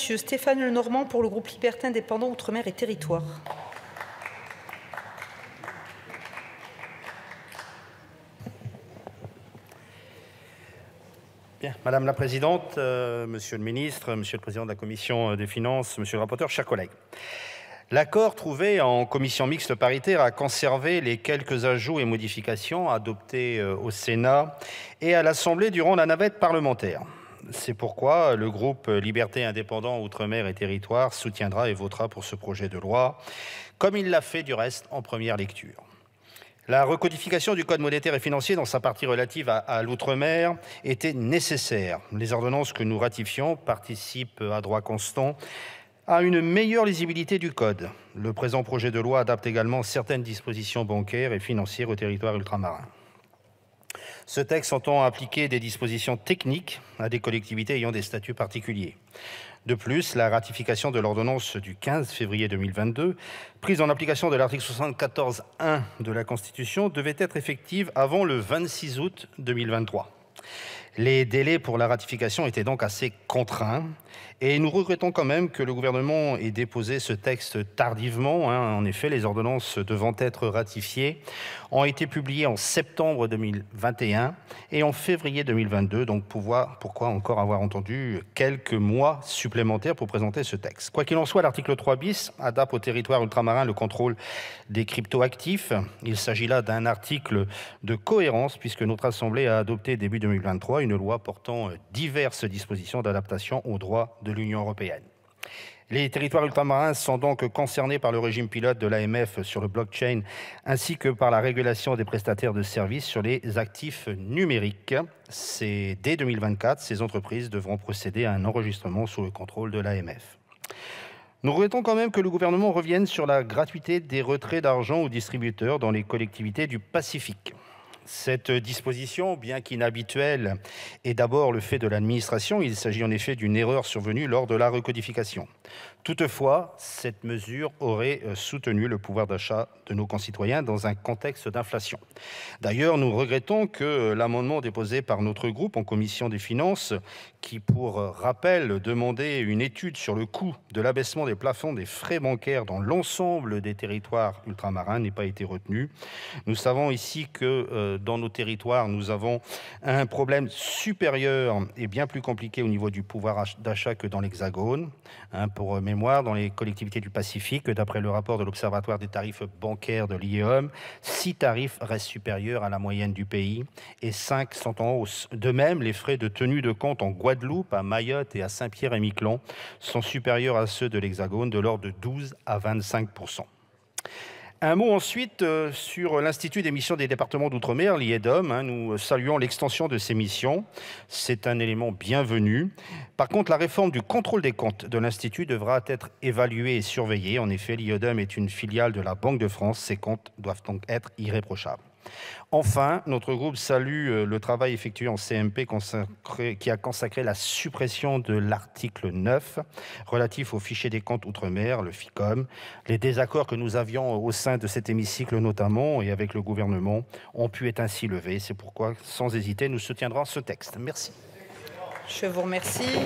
Monsieur Stéphane Lenormand pour le groupe Liberté Indépendant Outre-mer et Territoires. Bien. Madame la Présidente, Monsieur le Ministre, Monsieur le Président de la Commission des Finances, Monsieur le rapporteur, chers collègues. L'accord trouvé en commission mixte paritaire a conservé les quelques ajouts et modifications adoptés au Sénat et à l'Assemblée durant la navette parlementaire. C'est pourquoi le groupe Liberté Indépendant Outre-mer et Territoires soutiendra et votera pour ce projet de loi, comme il l'a fait du reste en première lecture. La recodification du Code monétaire et financier dans sa partie relative à l'outre-mer était nécessaire. Les ordonnances que nous ratifions participent à droit constant à une meilleure lisibilité du Code. Le présent projet de loi adapte également certaines dispositions bancaires et financières au territoire ultramarin. Ce texte entend appliquer des dispositions techniques à des collectivités ayant des statuts particuliers. De plus, la ratification de l'ordonnance du 15 février 2022, prise en application de l'article 74.1 de la Constitution, devait être effective avant le 26 août 2023. Les délais pour la ratification étaient donc assez contraints et nous regrettons quand même que le gouvernement ait déposé ce texte tardivement. En effet, les ordonnances devant être ratifiées ont été publiées en septembre 2021 et en février 2022. Donc pourquoi encore avoir entendu quelques mois supplémentaires pour présenter ce texte? Quoi qu'il en soit, l'article 3 bis adapte au territoire ultramarin le contrôle des cryptoactifs. Il s'agit là d'un article de cohérence puisque notre Assemblée a adopté début 2023 une loi portant diverses dispositions d'adaptation au droit de l'Union européenne. Les territoires ultramarins sont donc concernés par le régime pilote de l'AMF sur le blockchain ainsi que par la régulation des prestataires de services sur les actifs numériques. Dès 2024, ces entreprises devront procéder à un enregistrement sous le contrôle de l'AMF. Nous regrettons quand même que le gouvernement revienne sur la gratuité des retraits d'argent aux distributeurs dans les collectivités du Pacifique. Cette disposition, bien qu'inhabituelle, est d'abord le fait de l'administration. Il s'agit en effet d'une erreur survenue lors de la recodification. Toutefois, cette mesure aurait soutenu le pouvoir d'achat de nos concitoyens dans un contexte d'inflation. D'ailleurs, nous regrettons que l'amendement déposé par notre groupe en commission des finances, qui, pour rappel, demandait une étude sur le coût de l'abaissement des plafonds des frais bancaires dans l'ensemble des territoires ultramarins, n'ait pas été retenu. Nous savons ici que dans nos territoires, nous avons un problème supérieur et bien plus compliqué au niveau du pouvoir d'achat que dans l'Hexagone. Pour mémoire, dans les collectivités du Pacifique, d'après le rapport de l'Observatoire des tarifs bancaires de l'IEOM, 6 tarifs restent supérieurs à la moyenne du pays et 5 sont en hausse. De même, les frais de tenue de compte en Guadeloupe, à Mayotte et à Saint-Pierre-et-Miquelon sont supérieurs à ceux de l'Hexagone de l'ordre de 12 à 25%. Un mot ensuite sur l'Institut des missions des départements d'outre-mer, l'IEDOM. Nous saluons l'extension de ces missions. C'est un élément bienvenu. Par contre, la réforme du contrôle des comptes de l'Institut devra être évaluée et surveillée. En effet, l'IEDOM est une filiale de la Banque de France. Ses comptes doivent donc être irréprochables. Enfin, notre groupe salue le travail effectué en CMP qui a consacré la suppression de l'article 9 relatif au fichier des comptes outre-mer, le FICOM. Les désaccords que nous avions au sein de cet hémicycle notamment et avec le gouvernement ont pu être ainsi levés. C'est pourquoi, sans hésiter, nous soutiendrons ce texte. Merci. Je vous remercie.